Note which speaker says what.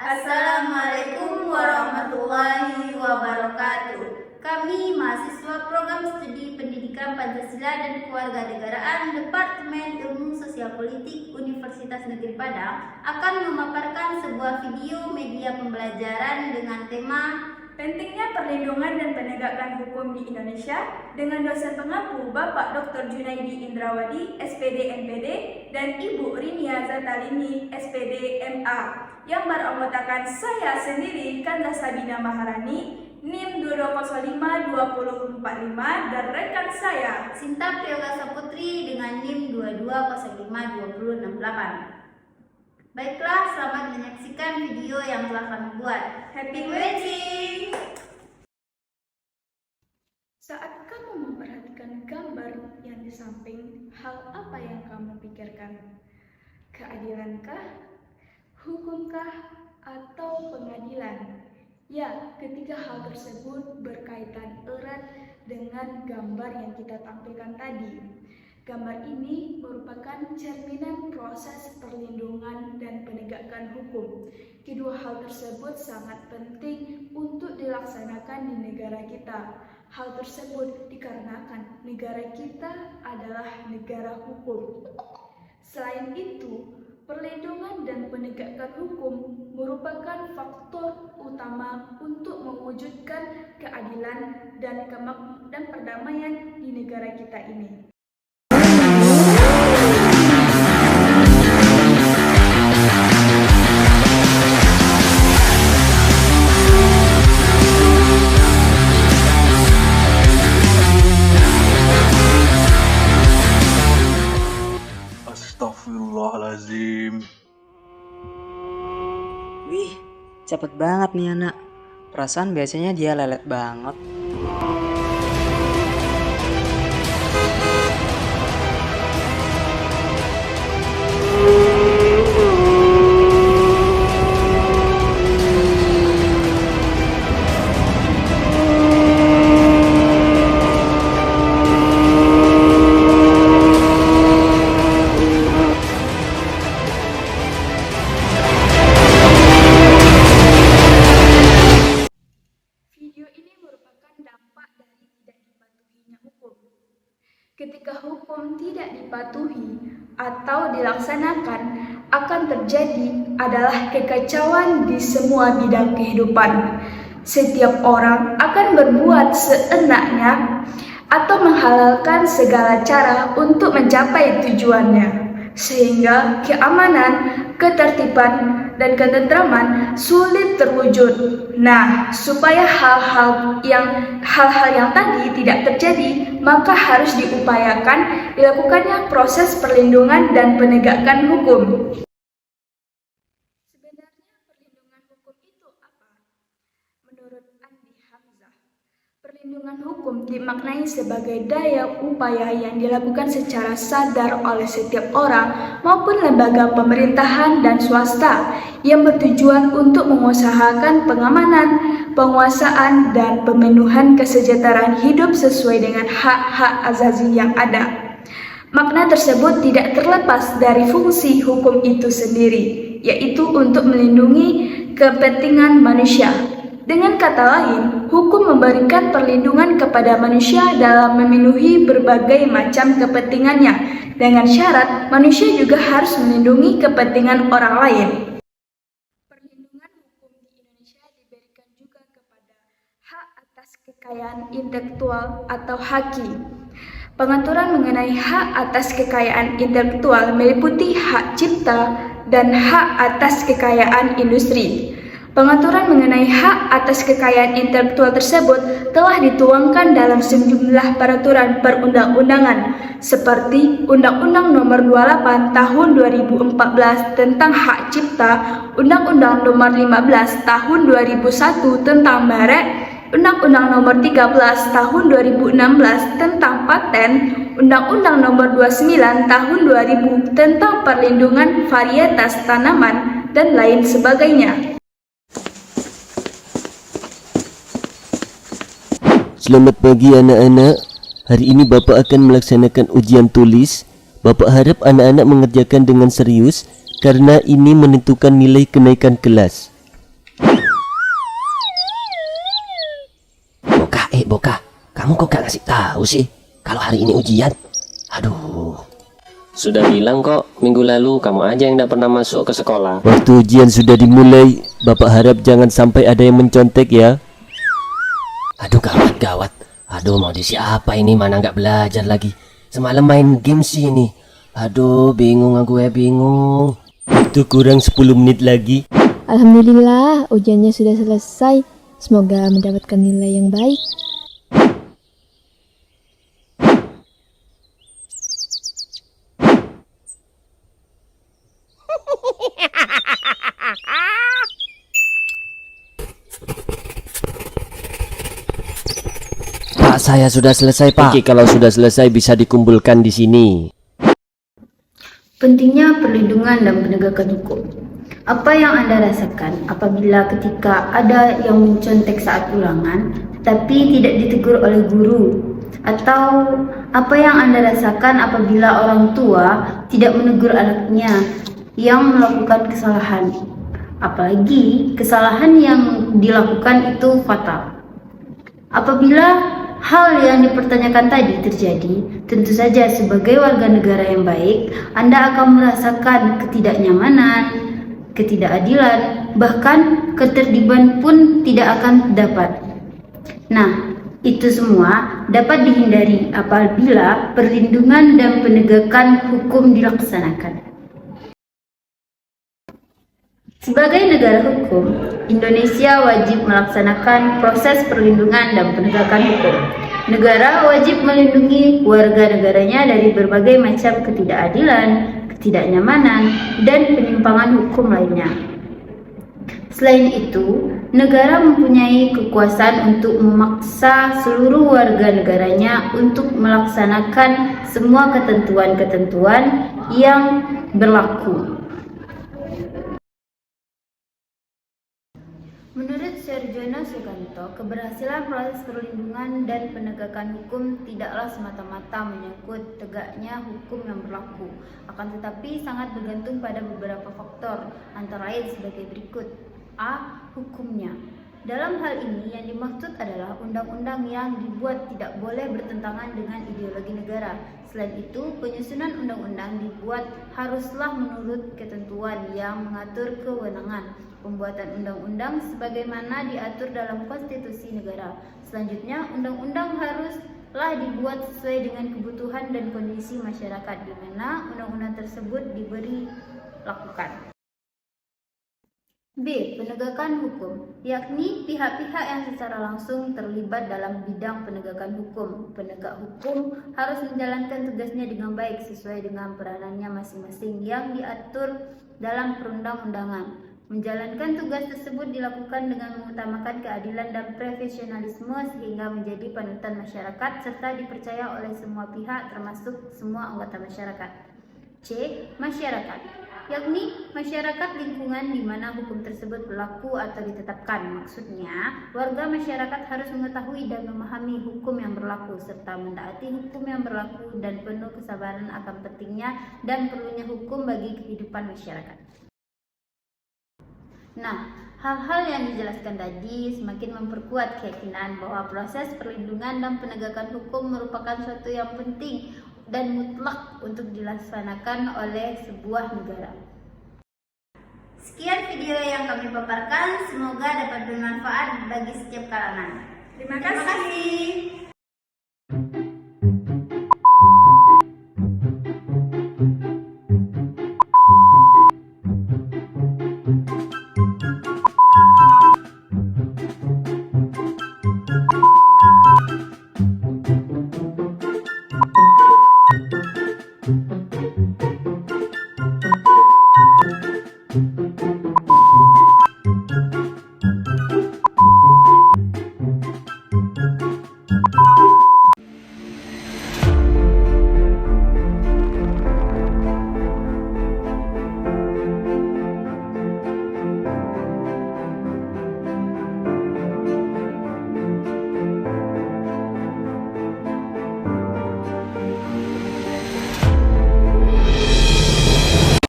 Speaker 1: Assalamualaikum warahmatullahi wabarakatuh. Kami mahasiswa program studi pendidikan Pancasila dan Kewarganegaraan Departemen Ilmu Sosial Politik Universitas Negeri Padang akan memaparkan sebuah video media pembelajaran dengan tema
Speaker 2: Pentingnya Perlindungan dan Penegakan Hukum di Indonesia dengan dosen pengampu Bapak Dr. Junaidi Indrawadi, SPD MPD, dan Ibu Rinia Zatalini, SPD MA, yang beranggotakan saya sendiri, Kanda Sabina Maharani, NIM 22052045, dan rekan saya,
Speaker 1: Sinta Priyogasa Putri dengan NIM 22052068. Baiklah, selamat menyaksikan video yang telah kami buat. Happy watching!
Speaker 2: saat kamu memperhatikan gambar yang di samping, hal apa yang kamu pikirkan? Keadilankah? Hukumkah? Atau pengadilan? Ya, ketiga hal tersebut berkaitan erat dengan gambar yang kita tampilkan tadi. Gambar ini merupakan cerminan proses perlindungan dan penegakan hukum. Kedua hal tersebut sangat penting untuk dilaksanakan di negara kita. Hal tersebut dikarenakan negara kita adalah negara hukum. Selain itu, perlindungan dan penegakan hukum merupakan faktor utama untuk mewujudkan keadilan dan perdamaian di negara kita ini.
Speaker 3: Astagfirullahaladzim.
Speaker 4: Wih, cepet banget nih anak. Perasaan biasanya dia lelet banget.
Speaker 2: Ketika hukum tidak dipatuhi atau dilaksanakan, akan terjadi adalah kekacauan di semua bidang kehidupan. Setiap orang akan berbuat seenaknya atau menghalalkan segala cara untuk mencapai tujuannya, sehingga keamanan, ketertiban, dan ketentraman sulit terwujud. Nah, supaya hal-hal yang tadi tidak terjadi, maka harus diupayakan dilakukannya proses perlindungan dan penegakan hukum. Sebenarnya perlindungan hukum itu apa? Menurut Andi Hamzah, perlindungan hukum dimaknai sebagai daya upaya yang dilakukan secara sadar oleh setiap orang maupun lembaga pemerintahan dan swasta yang bertujuan untuk mengusahakan pengamanan, penguasaan, dan pemenuhan kesejahteraan hidup sesuai dengan hak-hak asasi yang ada. Makna tersebut tidak terlepas dari fungsi hukum itu sendiri, yaitu untuk melindungi kepentingan manusia. Dengan kata lain, hukum memberikan perlindungan kepada manusia dalam memenuhi berbagai macam kepentingannya, dengan syarat manusia juga harus melindungi kepentingan orang lain. Perlindungan hukum di Indonesia diberikan juga kepada hak atas kekayaan intelektual atau HAKI. Pengaturan mengenai hak atas kekayaan intelektual meliputi hak cipta dan hak atas kekayaan industri. Pengaturan mengenai hak atas kekayaan intelektual tersebut telah dituangkan dalam sejumlah peraturan perundang-undangan seperti Undang-Undang Nomor 28 Tahun 2014 tentang Hak Cipta, Undang-Undang Nomor 15 Tahun 2001 tentang merek, Undang-Undang Nomor 13 Tahun 2016 tentang paten, Undang-Undang Nomor 29 Tahun 2000 tentang perlindungan varietas tanaman, dan lain sebagainya.
Speaker 5: Selamat pagi anak-anak. Hari ini Bapak akan melaksanakan ujian tulis. Bapak harap anak-anak mengerjakan dengan serius karena ini menentukan nilai kenaikan kelas. Boka, kamu kok gak ngasih tahu sih kalau hari ini ujian? Aduh.
Speaker 3: Sudah bilang kok, minggu lalu kamu aja yang tidak pernah masuk ke sekolah.
Speaker 5: Waktu ujian sudah dimulai, Bapak harap jangan sampai ada yang mencontek ya. Aduh gawat. Aduh mau diisi apa ini, mana nggak belajar lagi. Semalam main game sih ini. Aduh bingung aku ya, bingung. Itu kurang 10 menit lagi.
Speaker 6: Alhamdulillah, ujiannya sudah selesai. Semoga mendapatkan nilai yang baik.
Speaker 5: Pak, saya sudah selesai, Pak. Oke, kalau sudah selesai bisa dikumpulkan di sini.
Speaker 1: Pentingnya perlindungan dan penegakan hukum. Apa yang Anda rasakan apabila ketika ada yang mencontek saat ulangan tapi tidak ditegur oleh guru? Atau apa yang Anda rasakan apabila orang tua tidak menegur anaknya yang melakukan kesalahan? Apalagi kesalahan yang dilakukan itu fatal. Apabila hal yang dipertanyakan tadi terjadi, tentu saja sebagai warga negara yang baik, Anda akan merasakan ketidaknyamanan, ketidakadilan, bahkan ketertiban pun tidak akan dapat. Nah, itu semua dapat dihindari apabila perlindungan dan penegakan hukum dilaksanakan. Sebagai negara hukum, Indonesia wajib melaksanakan proses perlindungan dan penegakan hukum. Negara wajib melindungi warga negaranya dari berbagai macam ketidakadilan, ketidaknyamanan, dan penyimpangan hukum lainnya. Selain itu, negara mempunyai kekuasaan untuk memaksa seluruh warga negaranya untuk melaksanakan semua ketentuan-ketentuan yang berlaku. Menurut Sarjono Sukanto, keberhasilan proses perlindungan dan penegakan hukum tidaklah semata-mata menyangkut tegaknya hukum yang berlaku, akan tetapi sangat bergantung pada beberapa faktor, antara lain sebagai berikut. A. Hukumnya. Dalam hal ini yang dimaksud adalah undang-undang yang dibuat tidak boleh bertentangan dengan ideologi negara. Selain itu, penyusunan undang-undang dibuat haruslah menurut ketentuan yang mengatur kewenangan pembuatan undang-undang sebagaimana diatur dalam konstitusi negara. Selanjutnya, undang-undang haruslah dibuat sesuai dengan kebutuhan dan kondisi masyarakat di mana undang-undang tersebut diberi lakukan. B. Penegakan hukum, yakni pihak-pihak yang secara langsung terlibat dalam bidang penegakan hukum. Penegak hukum harus menjalankan tugasnya dengan baik sesuai dengan peranannya masing-masing yang diatur dalam perundang-undangan. Menjalankan tugas tersebut dilakukan dengan mengutamakan keadilan dan profesionalisme sehingga menjadi panutan masyarakat serta dipercaya oleh semua pihak termasuk semua anggota masyarakat. C. Masyarakat, yakni masyarakat lingkungan di mana hukum tersebut berlaku atau ditetapkan. Maksudnya, warga masyarakat harus mengetahui dan memahami hukum yang berlaku serta mentaati hukum yang berlaku dan penuh kesabaran akan pentingnya dan perlunya hukum bagi kehidupan masyarakat. Nah, hal-hal yang dijelaskan tadi semakin memperkuat keyakinan bahwa proses perlindungan dan penegakan hukum merupakan suatu yang penting dan mutlak untuk dilaksanakan oleh sebuah negara. Sekian video yang kami paparkan, semoga dapat bermanfaat bagi setiap kalangan. Terima kasih.